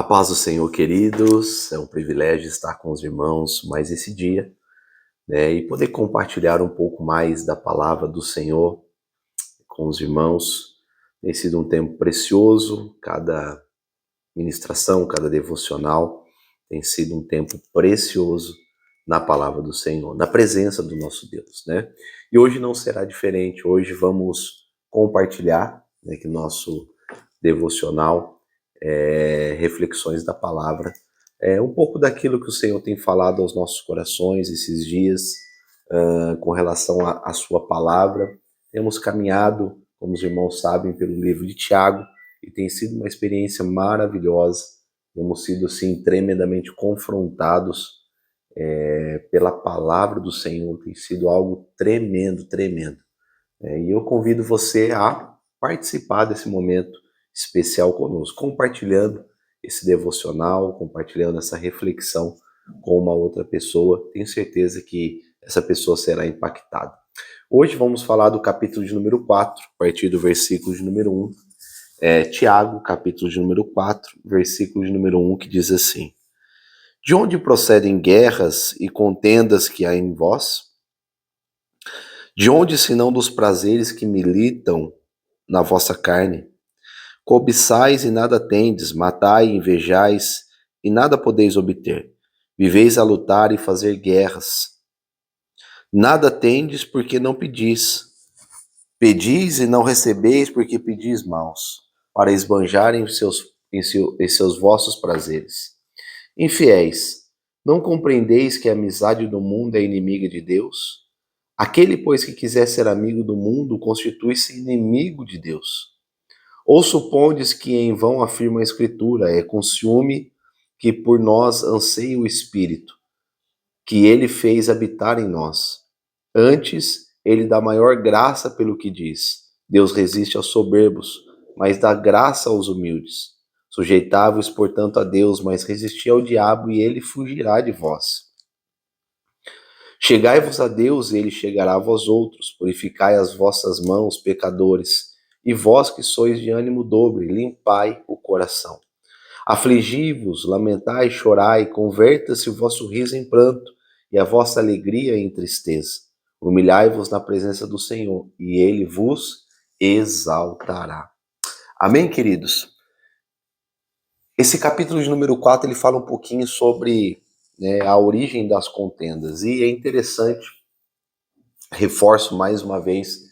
A paz do Senhor, queridos, é um privilégio estar com os irmãos mais esse dia, né, e poder compartilhar um pouco mais da palavra do Senhor com os irmãos. Tem sido um tempo precioso, cada ministração, cada devocional tem sido um tempo precioso na palavra do Senhor, na presença do nosso Deus, né? E hoje não será diferente, hoje vamos compartilhar, né, que nosso devocional reflexões da palavra, um pouco daquilo que o Senhor tem falado aos nossos corações esses dias, com relação à sua palavra. Temos caminhado, como os irmãos sabem, pelo livro de Tiago, e tem sido uma experiência maravilhosa. Temos sido, assim, tremendamente confrontados pela palavra do Senhor. Tem sido algo tremendo, tremendo. E eu convido você a participar desse momento especial conosco, compartilhando esse devocional, compartilhando essa reflexão com uma outra pessoa. Tenho certeza que essa pessoa será impactada. Hoje vamos falar do capítulo de número 4, a partir do versículo de número 1. Tiago, capítulo de número 4, versículo de número 1, que diz assim: De onde procedem guerras e contendas que há em vós? De onde, senão dos prazeres que militam na vossa carne? Cobiçais e nada tendes, matai e invejais e nada podeis obter. Viveis a lutar e fazer guerras. Nada tendes porque não pedis. Pedis e não recebeis porque pedis maus, para esbanjarem em seus vossos prazeres. Infiéis, não compreendeis que a amizade do mundo é inimiga de Deus? Aquele, pois, que quiser ser amigo do mundo, constitui-se inimigo de Deus. Ou supondes que em vão afirma a Escritura, é com ciúme que por nós anseia o Espírito, que ele fez habitar em nós. Antes, ele dá maior graça pelo que diz. Deus resiste aos soberbos, mas dá graça aos humildes. Sujeitai-vos, portanto, a Deus, mas resisti ao diabo, e ele fugirá de vós. Chegai-vos a Deus, e ele chegará a vós outros. Purificai as vossas mãos, pecadores, e vós que sois de ânimo dobre, limpai o coração. Afligi-vos, lamentai, chorai, converta-se o vosso riso em pranto, e a vossa alegria em tristeza. Humilhai-vos na presença do Senhor, e ele vos exaltará. Amém, queridos? Esse capítulo de número 4, ele fala um pouquinho sobre, né, a origem das contendas, e é interessante, reforço mais uma vez,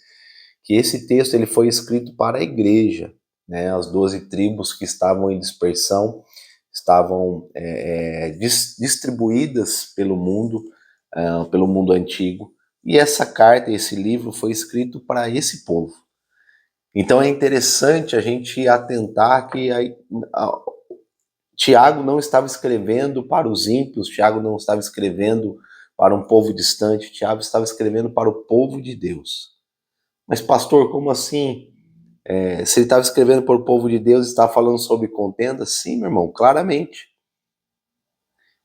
que esse texto ele foi escrito para a igreja, né? As 12 tribos que estavam em dispersão, estavam distribuídas pelo mundo antigo, e essa carta, esse livro foi escrito para esse povo. Então é interessante a gente atentar que Tiago não estava escrevendo para os ímpios, Tiago não estava escrevendo para um povo distante, Tiago estava escrevendo para o povo de Deus. Mas pastor, como assim? Se ele estava escrevendo para o povo de Deus, estava falando sobre contenda? Sim, meu irmão, claramente.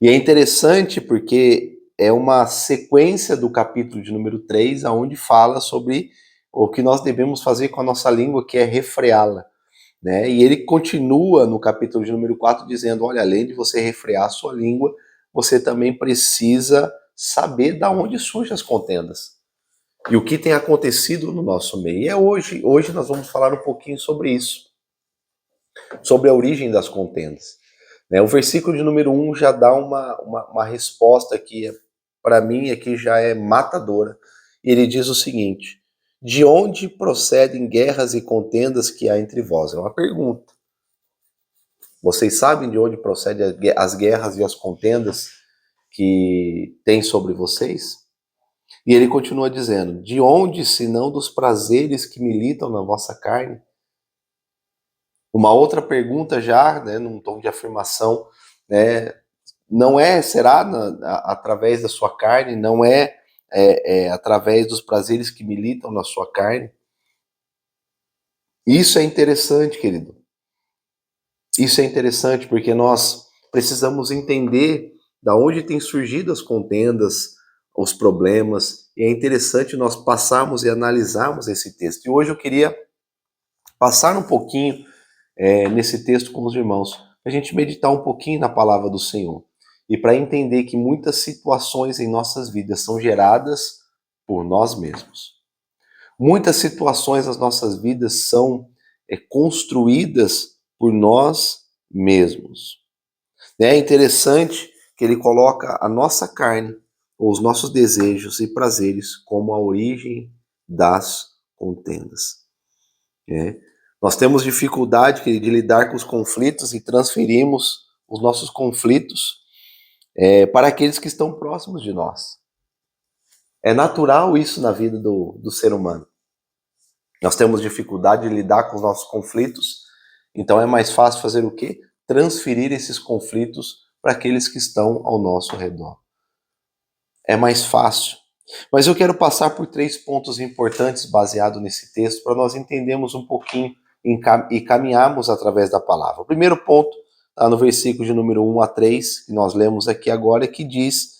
E é interessante porque é uma sequência do capítulo de número 3, onde fala sobre o que nós devemos fazer com a nossa língua, que é refreá-la, né? E ele continua no capítulo de número 4 dizendo, olha, além de você refrear a sua língua, você também precisa saber de onde surgem as contendas. E o que tem acontecido no nosso meio. E hoje nós vamos falar um pouquinho sobre isso, sobre a origem das contendas. O versículo de número 1 já dá uma resposta que, para mim, aqui já é matadora. E ele diz o seguinte: de onde procedem guerras e contendas que há entre vós? É uma pergunta. Vocês sabem de onde procedem as guerras e as contendas que tem sobre vocês? E ele continua dizendo, de onde, senão dos prazeres que militam na vossa carne? Uma outra pergunta já, né, num tom de afirmação, né, não será através da sua carne, não através dos prazeres que militam na sua carne? Isso é interessante, querido. Isso é interessante porque nós precisamos entender da onde tem surgido as contendas, os problemas, e é interessante nós passarmos e analisarmos esse texto. E hoje eu queria passar um pouquinho nesse texto com os irmãos, para a gente meditar um pouquinho na palavra do Senhor e para entender que muitas situações em nossas vidas são geradas por nós mesmos. Muitas situações nas nossas vidas são construídas por nós mesmos. É interessante que ele coloca a nossa carne, ou os nossos desejos e prazeres, como a origem das contendas. Nós temos dificuldade de lidar com os conflitos e transferimos os nossos conflitos para aqueles que estão próximos de nós. É natural isso na vida do ser humano. Nós temos dificuldade de lidar com os nossos conflitos, então é mais fácil fazer o quê? Transferir esses conflitos para aqueles que estão ao nosso redor. É mais fácil. Mas eu quero passar por 3 pontos importantes baseado nesse texto para nós entendermos um pouquinho e caminharmos através da palavra. O primeiro ponto está no versículo de número 1 a 3, que nós lemos aqui agora, que diz,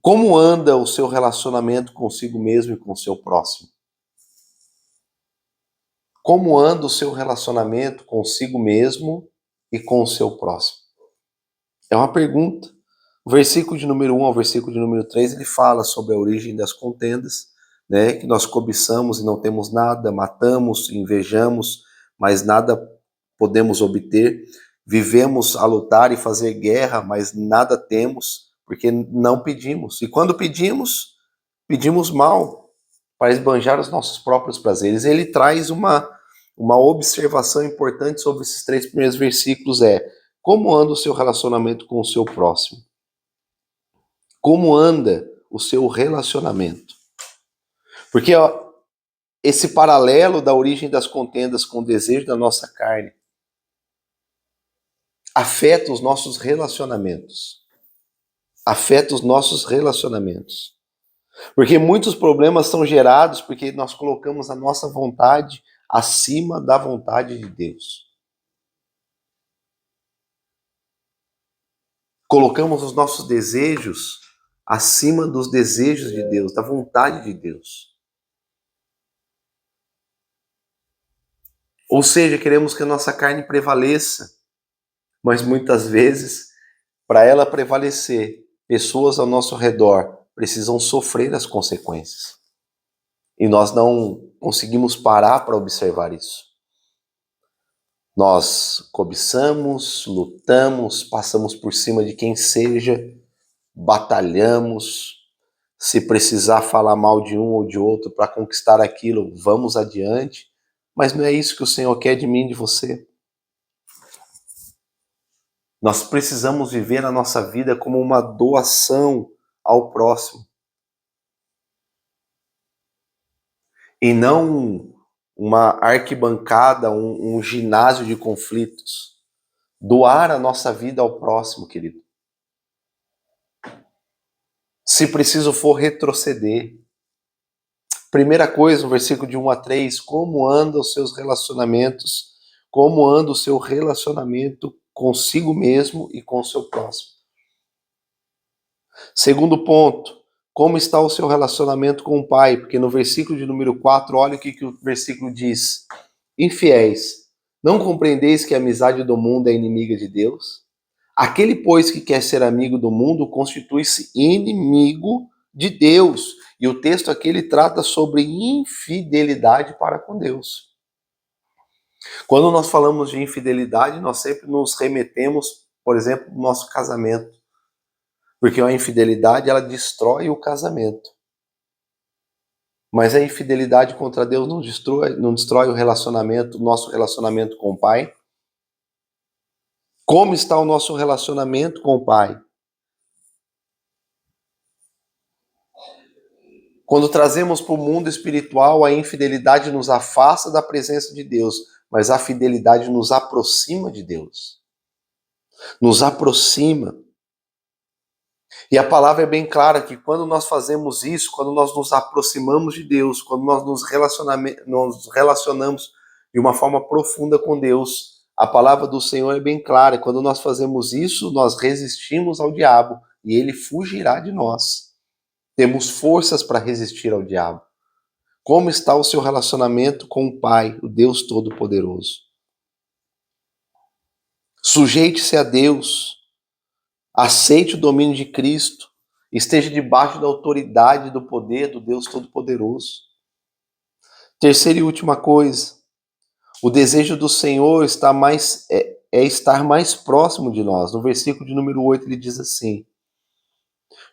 como anda o seu relacionamento consigo mesmo e com o seu próximo? Como anda o seu relacionamento consigo mesmo e com o seu próximo? É uma pergunta. O versículo de número 1 ao versículo de número 3, ele fala sobre a origem das contendas, que nós cobiçamos e não temos nada, matamos, invejamos, mas nada podemos obter. Vivemos a lutar e fazer guerra, mas nada temos, porque não pedimos. E quando pedimos, pedimos mal, para esbanjar os nossos próprios prazeres. Ele traz uma observação importante sobre esses 3 primeiros versículos, como anda o seu relacionamento com o seu próximo? Como anda o seu relacionamento? Porque esse paralelo da origem das contendas com o desejo da nossa carne afeta os nossos relacionamentos. Afeta os nossos relacionamentos. Porque muitos problemas são gerados porque nós colocamos a nossa vontade acima da vontade de Deus. Colocamos os nossos desejos acima dos desejos de Deus, da vontade de Deus. Ou seja, queremos que a nossa carne prevaleça, mas muitas vezes, para ela prevalecer, pessoas ao nosso redor precisam sofrer as consequências. E nós não conseguimos parar para observar isso. Nós cobiçamos, lutamos, passamos por cima de quem seja, batalhamos. Se precisar falar mal de um ou de outro para conquistar aquilo, vamos adiante. Mas não é isso que o Senhor quer de mim e de você. Nós precisamos viver a nossa vida como uma doação ao próximo. E não uma arquibancada, um ginásio de conflitos. Doar a nossa vida ao próximo, querido. Se preciso for retroceder. Primeira coisa, no versículo de 1 a 3, como andam os seus relacionamentos, como anda o seu relacionamento consigo mesmo e com o seu próximo. Segundo ponto, como está o seu relacionamento com o Pai? Porque no versículo de número 4, olha o que o versículo diz. Infiéis, não compreendeis que a amizade do mundo é inimiga de Deus? Aquele, pois, que quer ser amigo do mundo, constitui-se inimigo de Deus. E o texto aqui, ele trata sobre infidelidade para com Deus. Quando nós falamos de infidelidade, nós sempre nos remetemos, por exemplo, ao nosso casamento. Porque a infidelidade, ela destrói o casamento. Mas a infidelidade contra Deus não destrói o relacionamento, o nosso relacionamento com o Pai. Como está o nosso relacionamento com o Pai? Quando trazemos para o mundo espiritual, a infidelidade nos afasta da presença de Deus, mas a fidelidade nos aproxima de Deus. Nos aproxima. E a palavra é bem clara que quando nós fazemos isso, quando nós nos aproximamos de Deus, quando nós nos relacionamos de uma forma profunda com Deus, a palavra do Senhor é bem clara. Quando nós fazemos isso, nós resistimos ao diabo e ele fugirá de nós. Temos forças para resistir ao diabo. Como está o seu relacionamento com o Pai, o Deus Todo-Poderoso? Sujeite-se a Deus, aceite o domínio de Cristo, esteja debaixo da autoridade e do poder do Deus Todo-Poderoso. Terceira e última coisa, o desejo do Senhor é estar mais próximo de nós. No versículo de número 8 ele diz assim: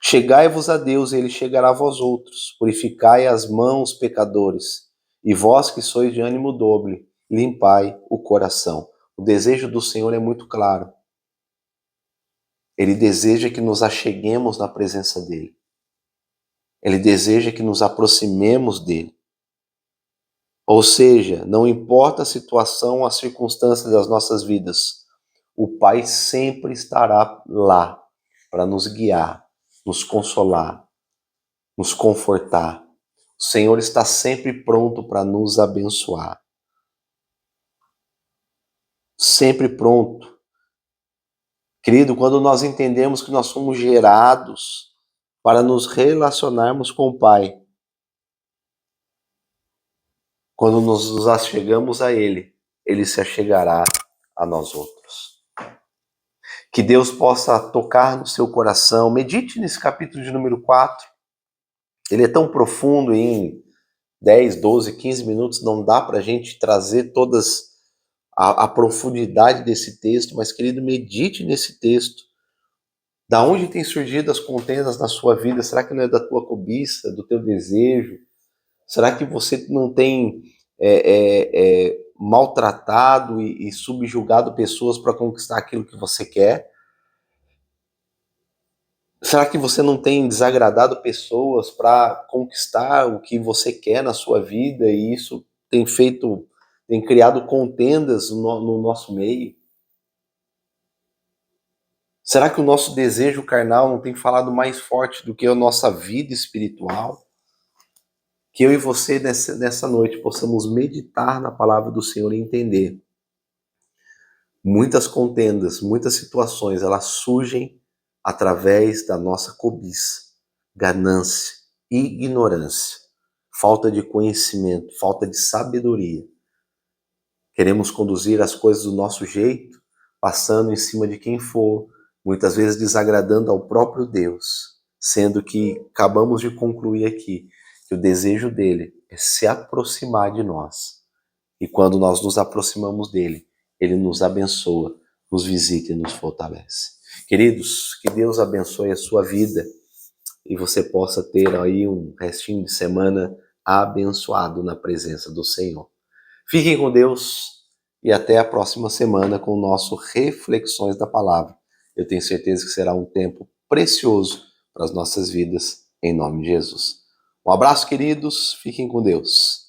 chegai-vos a Deus e ele chegará a vós outros. Purificai as mãos, pecadores, e vós que sois de ânimo dobre, limpai o coração. O desejo do Senhor é muito claro. Ele deseja que nos acheguemos na presença dele. Ele deseja que nos aproximemos dele. Ou seja, não importa a situação, as circunstâncias das nossas vidas, o Pai sempre estará lá para nos guiar, nos consolar, nos confortar. O Senhor está sempre pronto para nos abençoar. Sempre pronto. Querido, quando nós entendemos que nós somos gerados para nos relacionarmos com o Pai, quando nos achegamos a Ele, Ele se achegará a nós outros. Que Deus possa tocar no seu coração. Medite nesse capítulo de número 4. Ele é tão profundo, em 10, 12, 15 minutos não dá para a gente trazer todas a profundidade desse texto, mas, querido, medite nesse texto. Da onde tem surgido as contendas na sua vida? Será que não é da tua cobiça, do teu desejo? Será que você não tem maltratado e subjugado pessoas para conquistar aquilo que você quer? Será que você não tem desagradado pessoas para conquistar o que você quer na sua vida e isso tem criado contendas no nosso meio? Será que o nosso desejo carnal não tem falado mais forte do que a nossa vida espiritual? Que eu e você nessa noite possamos meditar na palavra do Senhor e entender. Muitas contendas, muitas situações, elas surgem através da nossa cobiça, ganância, ignorância, falta de conhecimento, falta de sabedoria. Queremos conduzir as coisas do nosso jeito, passando em cima de quem for, muitas vezes desagradando ao próprio Deus, sendo que acabamos de concluir aqui que o desejo dele é se aproximar de nós. E quando nós nos aproximamos dele, ele nos abençoa, nos visita e nos fortalece. Queridos, que Deus abençoe a sua vida e você possa ter aí um restinho de semana abençoado na presença do Senhor. Fiquem com Deus e até a próxima semana com o nosso Reflexões da Palavra. Eu tenho certeza que será um tempo precioso para as nossas vidas, em nome de Jesus. Um abraço, queridos, fiquem com Deus.